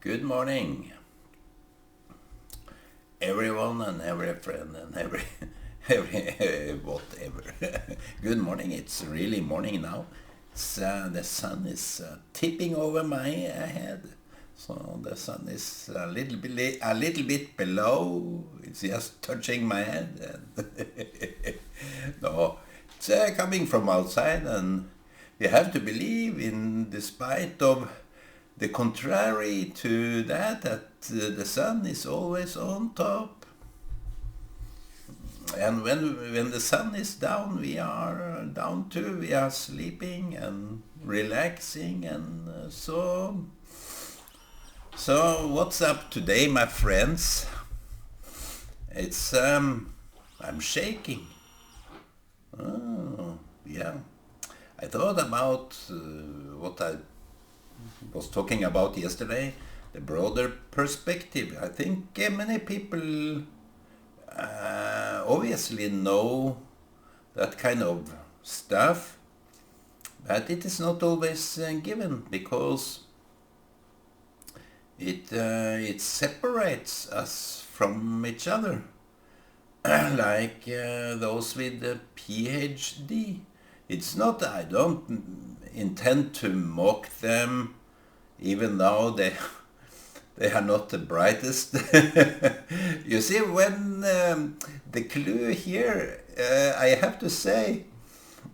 Good morning, everyone and every friend and every whatever. Good morning. It's really morning now. The sun is tipping over my head, so the sun is a little bit below. It's just touching my head. No, it's coming from outside, and you have to believe in, despite of the contrary to that the sun is always on top. And when the sun is down, we are down too. We are sleeping and relaxing, and so what's up today, my friends? It's I'm shaking. Oh, yeah. I thought about what I was talking about yesterday, the broader perspective. I think many people obviously know that kind of stuff, but it is not always given, because it separates us from each other, like those with a PhD. It's not, I don't intend to mock them, even though they are not the brightest. You see, when the clue here, I have to say,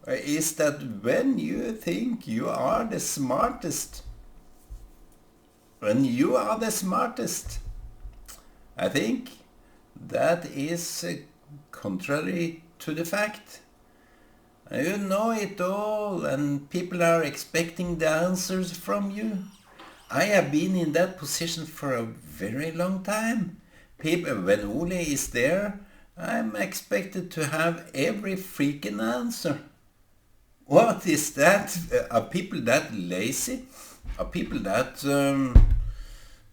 is that when you think you are the smartest, I think that is contrary to the fact. You know it all, and people are expecting the answers from you. I have been in that position for a very long time. People, when Ole is there, I'm expected to have every freaking answer. What is that? Are people that lazy? Are people that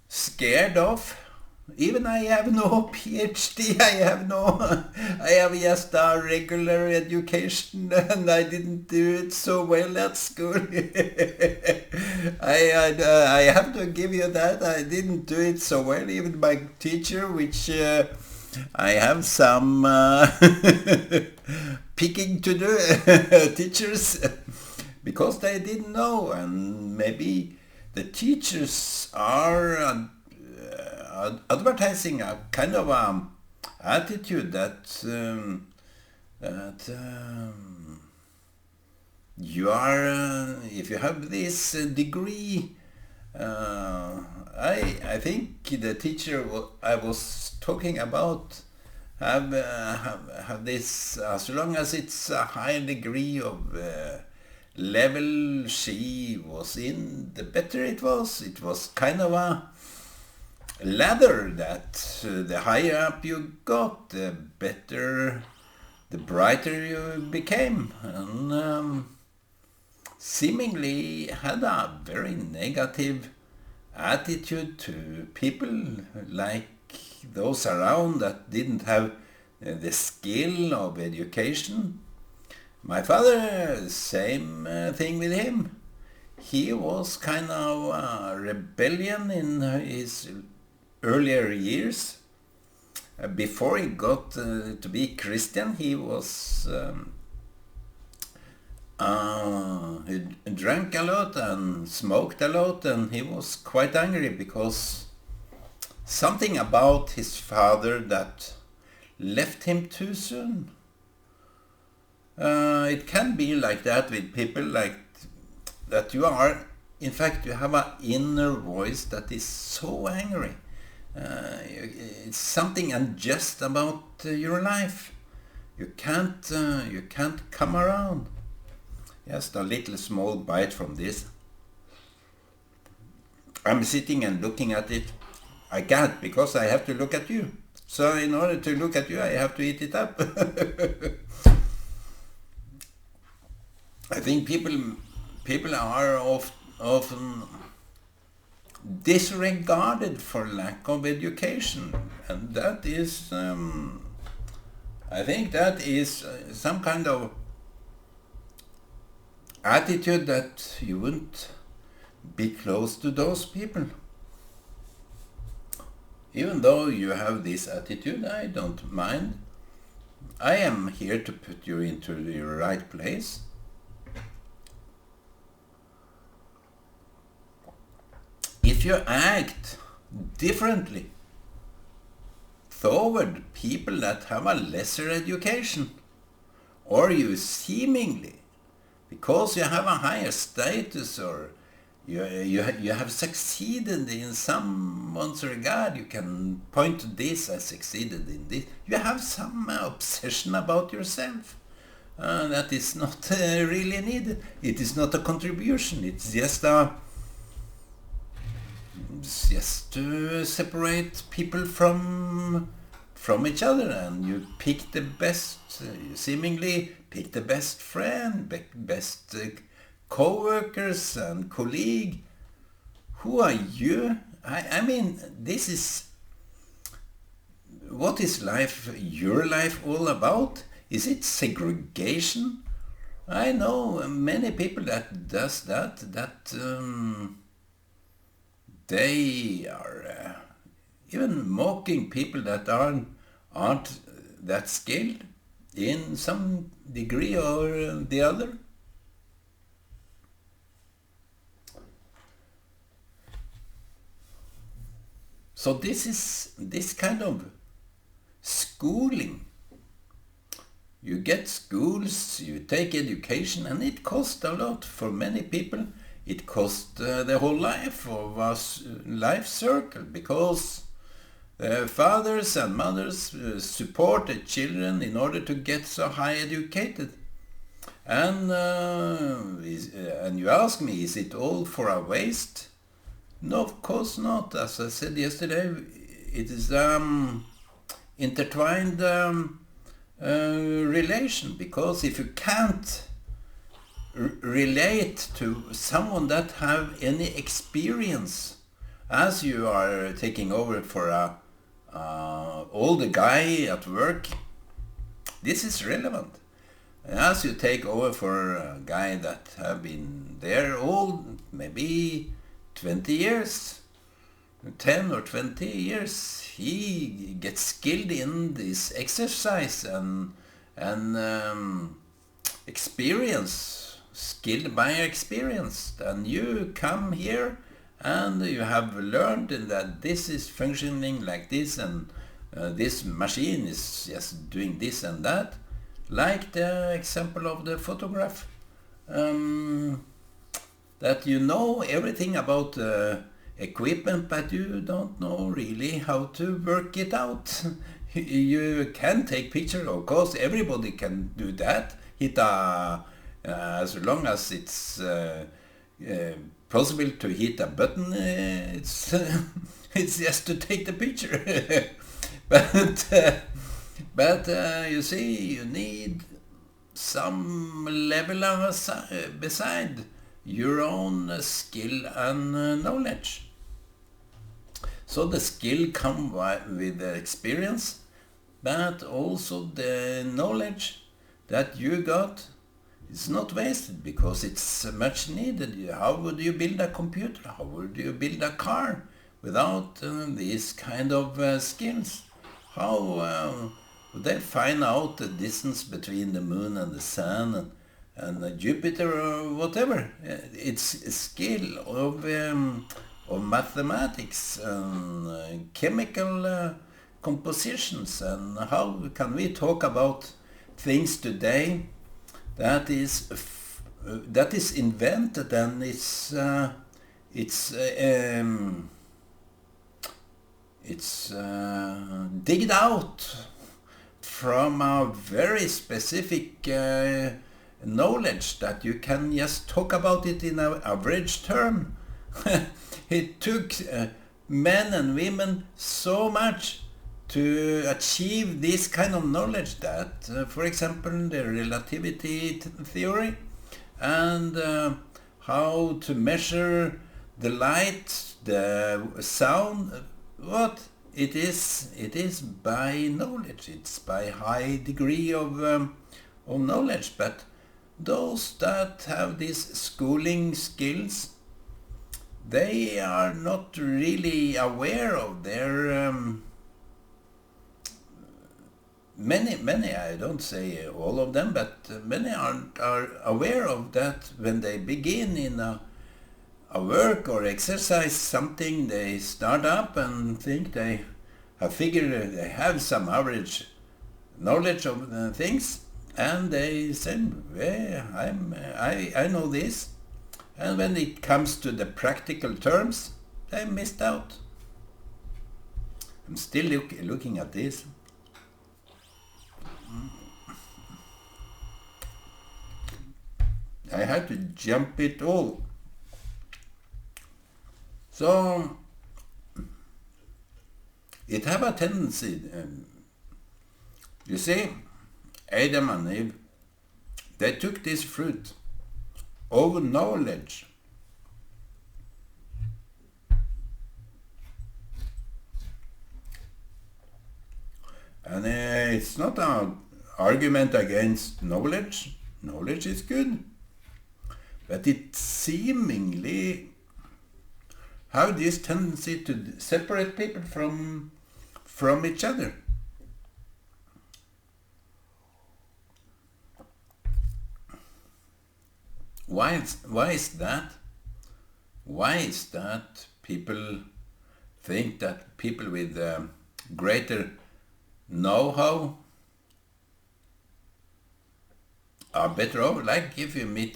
scared of? Even I have no PhD, I have just a regular education, and I didn't do it so well at school. I have to give you that, I didn't do it so well. Even my teacher, which I have some picking to do, teachers, because they didn't know, and maybe the teachers are advertising a kind of attitude that you are, if you have this degree, I think the teacher I was talking about have this, as long as it's a high degree of level she was in, the better it was. It was kind of a ladder that the higher up you got, the better, the brighter you became, and seemingly had a very negative attitude to people like those around that didn't have the skill of education. My father, same thing with him. He was kind of a rebellion in his earlier years. Before he got to be Christian, he was he drank a lot and smoked a lot, and he was quite angry because something about his father that left him too soon. It can be like that with people, like that you are, in fact, you have an inner voice that is so angry. It's something unjust about your life. You can't come around. Just a little small bite from this. I'm sitting and looking at it. I can't, because I have to look at you. So in order to look at you, I have to eat it up. I think people are often disregarded for lack of education, and that is, I think that is some kind of attitude that you wouldn't be close to those people. Even though you have this attitude, I don't mind. I am here to put you into the right place. If you act differently toward people that have a lesser education, or you seemingly, because you have a higher status, or you have succeeded in someone's regard, you can point to this, I succeeded in this. You have some obsession about yourself. That is not really needed. It is not a contribution. It's just to separate people from each other, and you pick the best. You seemingly pick the best friend, best co-workers and colleague. Who are you? I mean, this is what is life, your life, all about? Is it segregation? I know many people that does that they are even mocking people that aren't that skilled in some degree or the other. So this kind of schooling. You get schools, you take education, and it costs a lot for many people. It costs the whole life of a life circle, because fathers and mothers support the children in order to get so high educated. And you ask me, is it all for a waste? No, of course not. As I said yesterday, it is intertwined relation, because if you can't relate to someone that have any experience, as you are taking over for a older guy at work, this is relevant. As you take over for a guy that have been there old, maybe 20 years, 10 or 20 years, he gets skilled in this exercise and experience, skilled by experience. And you come here and you have learned that this is functioning like this, and this machine is just doing this and that, like the example of the photograph, that you know everything about equipment, but you don't know really how to work it out. You can take picture, of course, everybody can do that. As long as it's possible to hit a button, it's it's just to take the picture. but you see, you need some level of beside your own skill and knowledge. So the skill comes with the experience, but also the knowledge that you got is not wasted, because it's much needed. How would you build a computer? How would you build a car without these kind of skills? How would they find out the distance between the moon and the sun and Jupiter or whatever? It's a skill of mathematics and chemical compositions. And how can we talk about things today that is invented and it's digged out from a very specific knowledge that you can just talk about it in an average term. It took men and women so much to achieve this kind of knowledge that, for example, the relativity theory, and how to measure the light, the sound, what it is by knowledge. It's by high degree of knowledge. But those that have these schooling skills, they are not really aware of their many, I don't say all of them, but many are aware of that when they begin in a work or exercise something. They start up and think they have figured, they have some average knowledge of things, and they say, well, I know this, and when it comes to the practical terms, they missed out. I'm still looking at this. I had to jump it all. So it have a tendency, you see, Adam and Eve, they took this fruit of knowledge. And it's not an argument against knowledge. Knowledge is good. But it seemingly have this tendency to separate people from each other. Why is that? Why is that people think that people with greater know-how are better off? Like if you meet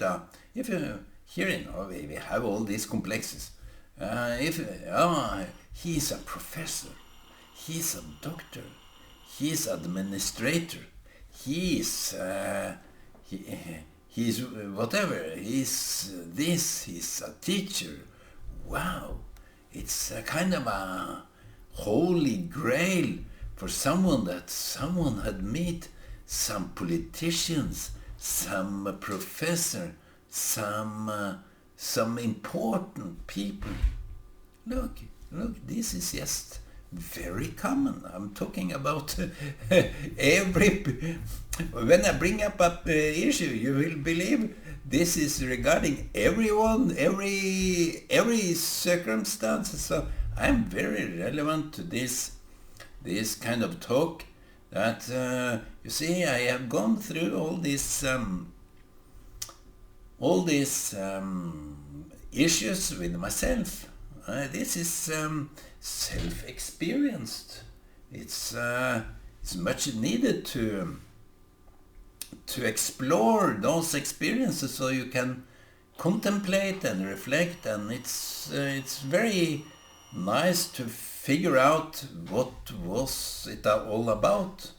if you here in Norway we have all these complexes. He's a professor, he's a doctor, he's administrator, he's whatever, he's this, he's a teacher. Wow, it's a kind of a holy grail for someone that someone had met some politicians, some professor, some important people. Look, this is just very common. I'm talking about every... When I bring up an issue, you will believe this is regarding everyone, every circumstance. So I'm very relevant to this kind of talk. That you see, I have gone through all these issues with myself. This is self-experienced. It's much needed to explore those experiences so you can contemplate and reflect, and it's very nice to figure out what was it all about.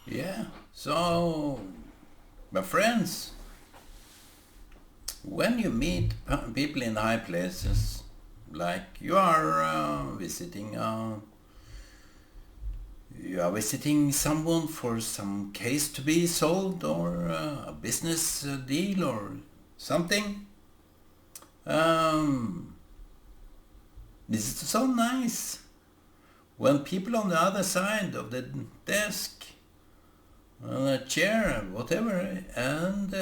Yeah, so my friends, when you meet people in high places, like you are visiting someone for some case to be solved, or a business deal or something, this is so nice when people on the other side of the desk, on a chair, whatever, and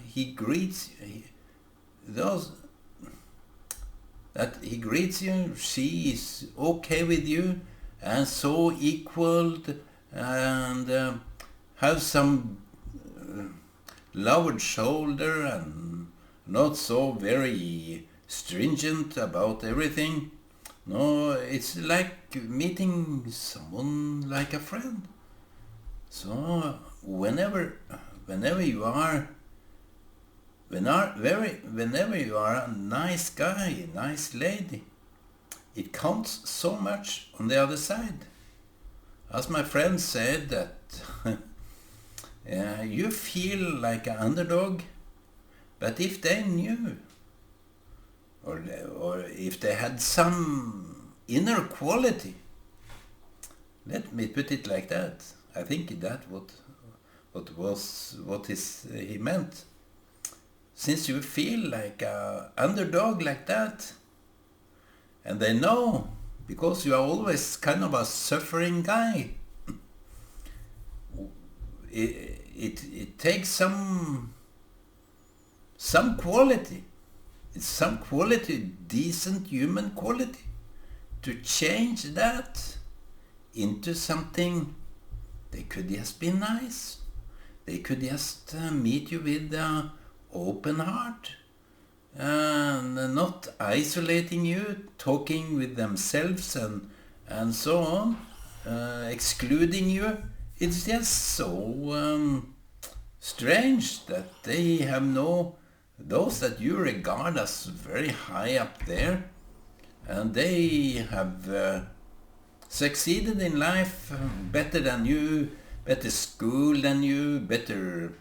he greets you, she is okay with you, and so equaled, and have some lowered shoulder and not so very stringent about everything. No, it's like meeting someone like a friend. So whenever you are a nice guy, nice lady, it counts so much on the other side. As my friend said, that you feel like an underdog, but if they knew, or if they had some inner quality, let me put it like that. I think that what he meant. Since you feel like an underdog like that, and they know, because you are always kind of a suffering guy, it takes some quality It's some quality, decent human quality. To change that into something, they could just be nice. They could just meet you with an open heart and not isolating you, talking with themselves and so on, excluding you. It's just so strange that they have those that you regard as very high up there, and they have succeeded in life better than you, better school than you, better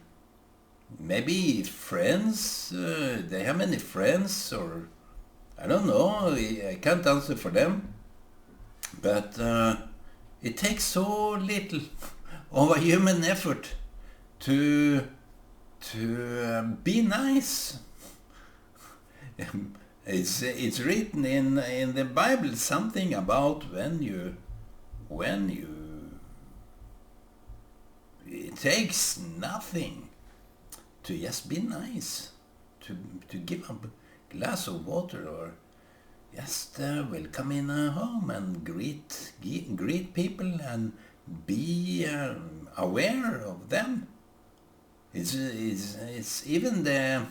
maybe friends. They have many friends, or I don't know, I can't answer for them. But it takes so little of a human effort to be nice. It's written in the Bible something about when you it takes nothing to just be nice, to give a glass of water, or just welcome in a home and greet people and be aware of them. It's even the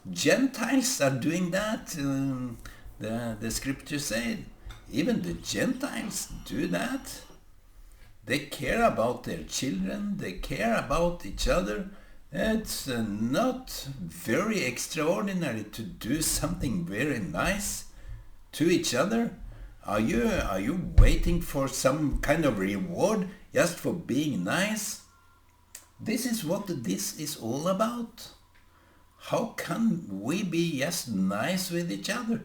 Gentiles are doing that. The scripture said even the Gentiles do that. They care about their children. They care about each other. It's not very extraordinary to do something very nice to each other. Are you waiting for some kind of reward just for being nice? This is what this is all about. How can we be just nice with each other?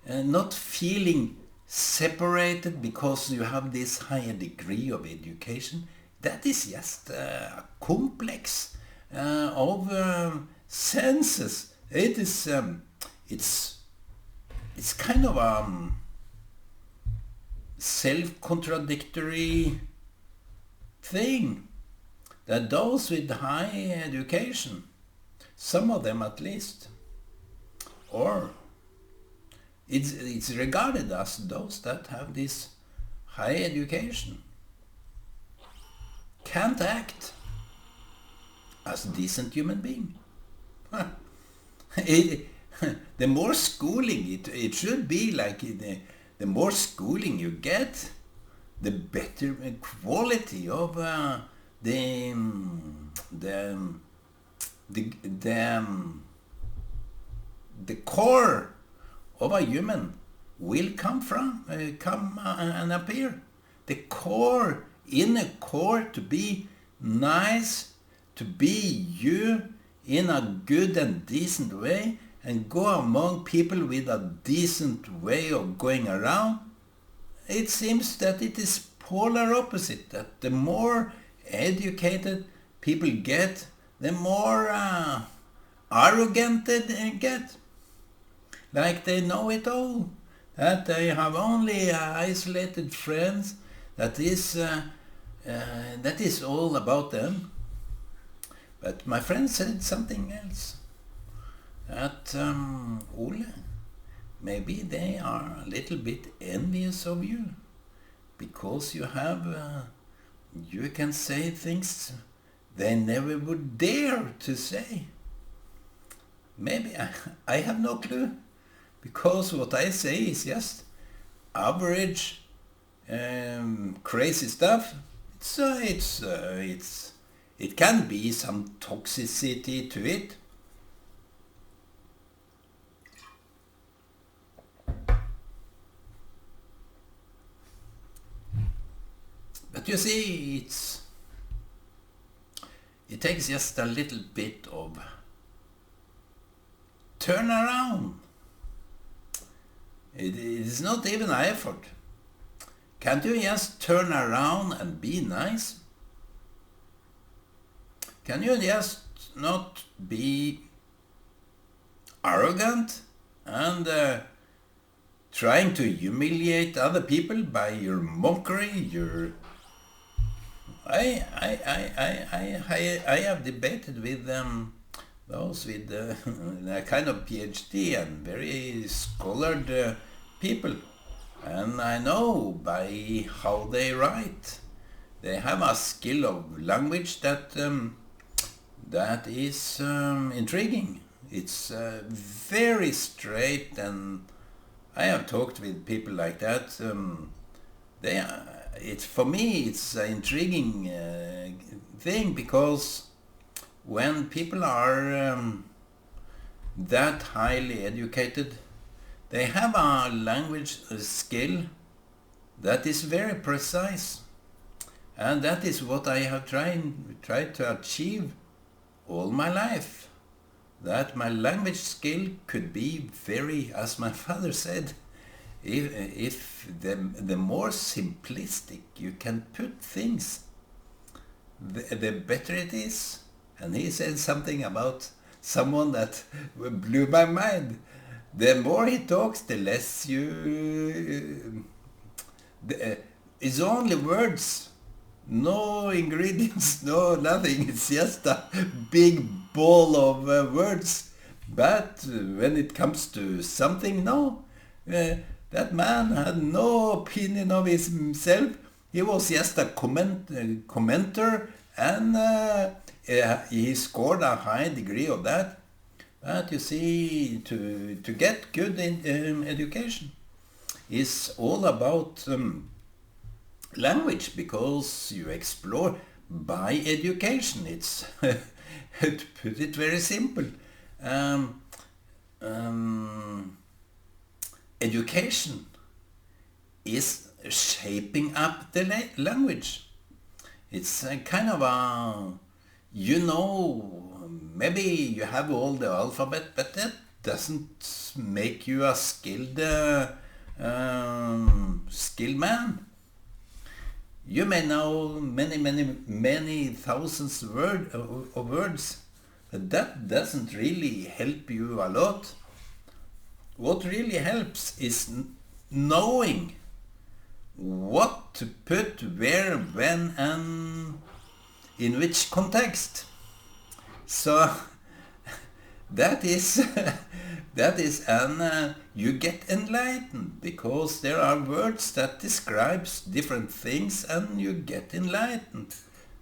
Not feeling separated because you have this higher degree of education. That is just a complex of senses. It's kind of a self-contradictory thing that those with high education, some of them at least, or it's regarded as those that have this high education can't act as a decent human being. The more schooling, it should be like the more schooling you get, the better quality of the core of a human will come and appear. The core, inner core, to be nice, to be you in a good and decent way, and go among people with a decent way of going around. It seems that it is polar opposite, that the more educated people get, the more arrogant they get. Like they know it all, that they have only isolated friends, that is all about them. But my friend said something else, that Ole, maybe they are a little bit envious of you, because you can say things they never would dare to say. Maybe I have no clue, because what I say is just average crazy stuff. It can be some toxicity to it. But you see, it takes just a little bit of turn around. It is not even an effort. Can't you just turn around and be nice? Can you just not be arrogant and trying to humiliate other people by your mockery, I have debated with those with a kind of PhD and very scholared people. And I know by how they write, they have a skill of language that is intriguing. It's very straight, and I have talked with people like that. They, it's for me, it's an intriguing thing, because when people are that highly educated, they have a language skill that is very precise, and that is what I have tried to achieve all my life. That my language skill could be very, as my father said, if the more simplistic you can put things, the better it is. And he said something about someone that blew my mind. The more he talks, the less you... it's only words, no ingredients, no nothing. It's just a big ball of words. But when it comes to something, no. That man had no opinion of himself. He was just a commenter, and he scored a high degree of that. But you see, to get good in education is all about language, because you explore by education. It's to put it very simple. Education is shaping up the language. It's a kind of a, maybe you have all the alphabet, but that doesn't make you a skilled man. You may know many thousands of words, but that doesn't really help you a lot. What really helps is knowing what to put where, when, and in which context. So that is and you get enlightened, because there are words that describes different things, and you get enlightened.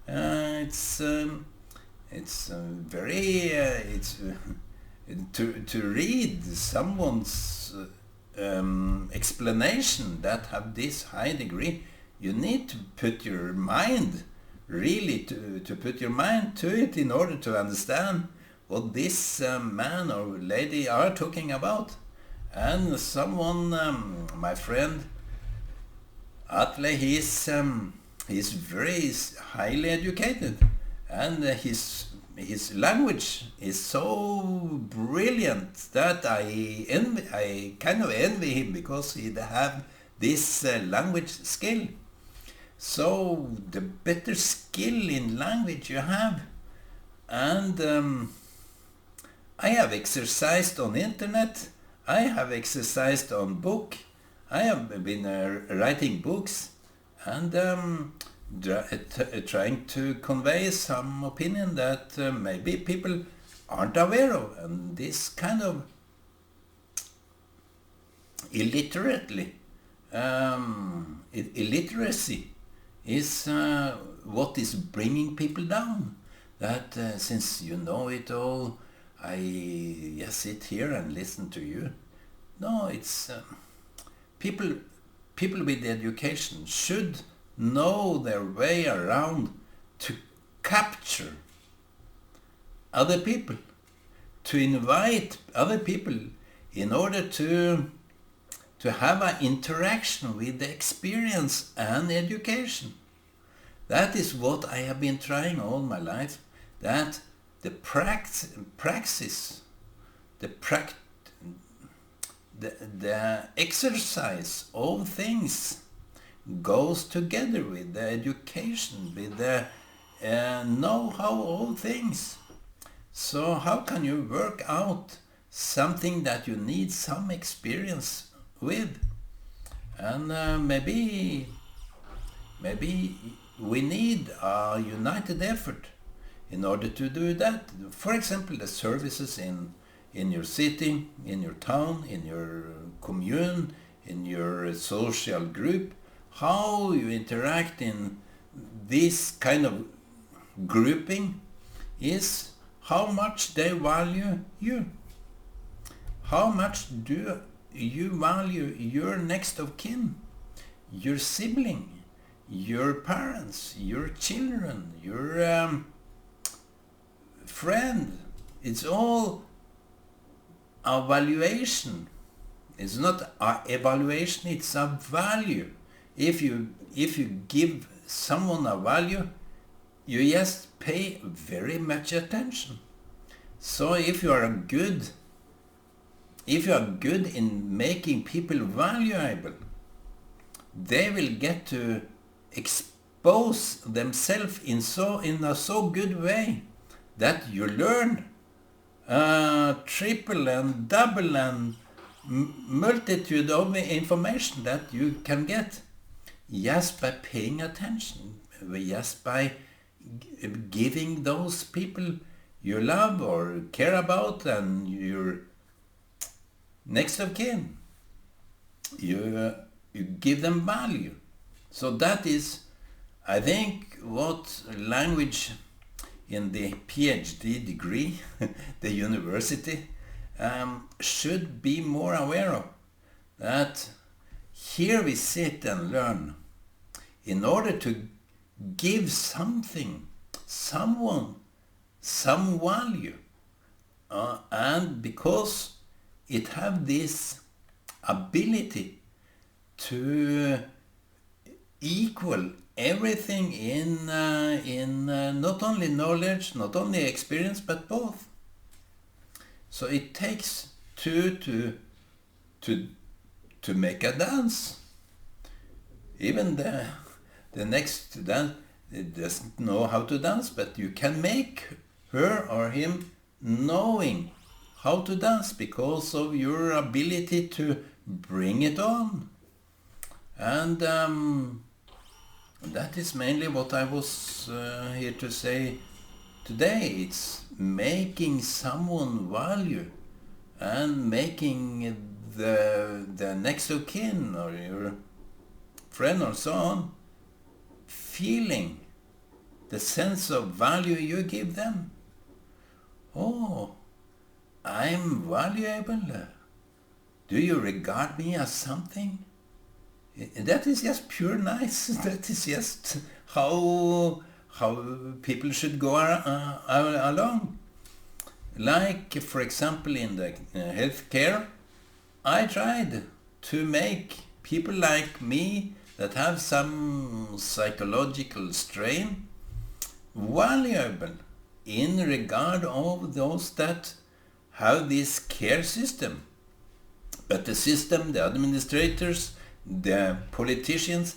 It's very to read someone's explanation that have this high degree. You need to put your mind, really to put your mind to it, in order to understand what this man or lady are talking about. And someone, my friend Atle, he's very highly educated, and his language is so brilliant that I kind of envy him, because he have this language skill. So the better skill in language you have, and I have exercised on internet, I have exercised on book, I have been writing books, and trying to convey some opinion that maybe people aren't aware of. And this kind of illiteracy is what is bringing people down. That since you know it all, I just sit here and listen to you. No, it's people with education should know their way around to capture other people, to invite other people, in order to have an interaction with the experience and education. That is what I have been trying all my life, that the praxis, the exercise of things goes together with the education, with the know-how of things. So how can you work out something that you need some experience with? And maybe we need a united effort in order to do that. For example, the services in your city, in your town, in your commune, in your social group, how you interact in this kind of grouping is how much they value you. How much do you value your next of kin, your sibling, your parents, your children, your friend? It's all a valuation. It's not a evaluation, it's a value. If you give someone a value, you just pay very much attention. So if you are good in making people valuable, they will get to expose themselves in a so good way that you learn triple and double and multitude of information that you can get just by paying attention, just by giving those people you love or care about and your next of kin, you give them value. So that is, I think, what language in the PhD degree, the university, should be more aware of. That here we sit and learn in order to give someone some value, and because it have this ability to equal everything in not only knowledge, not only experience, but both. So it takes two to make a dance. Even the next dance doesn't know how to dance, but you can make her or him knowing how to dance because of your ability to bring it on. And that is mainly what I was here to say today. It's making someone value and making the next of kin or your friend or so on feeling the sense of value you give them. Oh, I'm valuable. Do you regard me as something? That is just pure nice. That is just how people should go along. Like, for example, in the healthcare, I tried to make people like me that have some psychological strain valuable in regard of those that have this care system. But the system, the administrators, the politicians,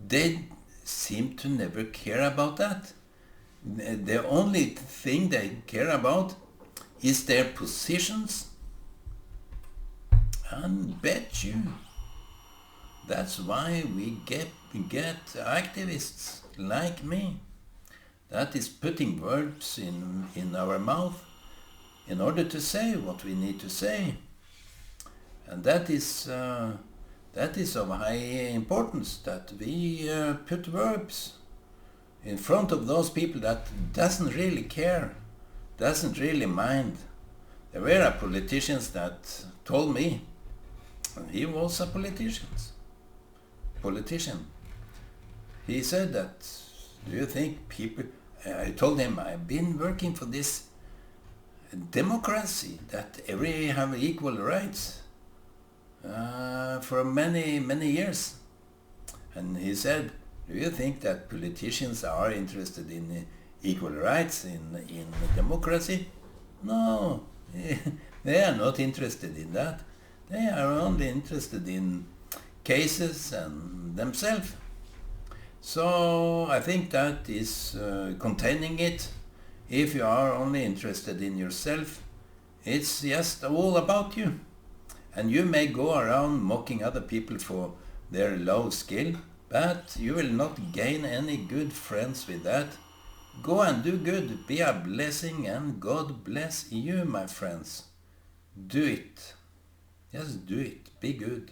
they seem to never care about that. The only thing they care about is their positions. And bet you, that's why we get activists like me. That is putting words in our mouth in order to say what we need to say. And that is of high importance, that we put verbs in front of those people that doesn't really care, doesn't really mind. There were politicians that told me, and he was a politician. He said that, do you think people... I told him, I've been working for this democracy, that every have equal rights for many years. And he said, do you think that politicians are interested in equal rights in democracy? No, they are not interested in that. They are only interested in cases and themselves. So I think that is containing it. If you are only interested in yourself, it's just all about you. And you may go around mocking other people for their low skill, but you will not gain any good friends with that. Go and do good. Be a blessing and God bless you, my friends. Do it. Just do it. Be good.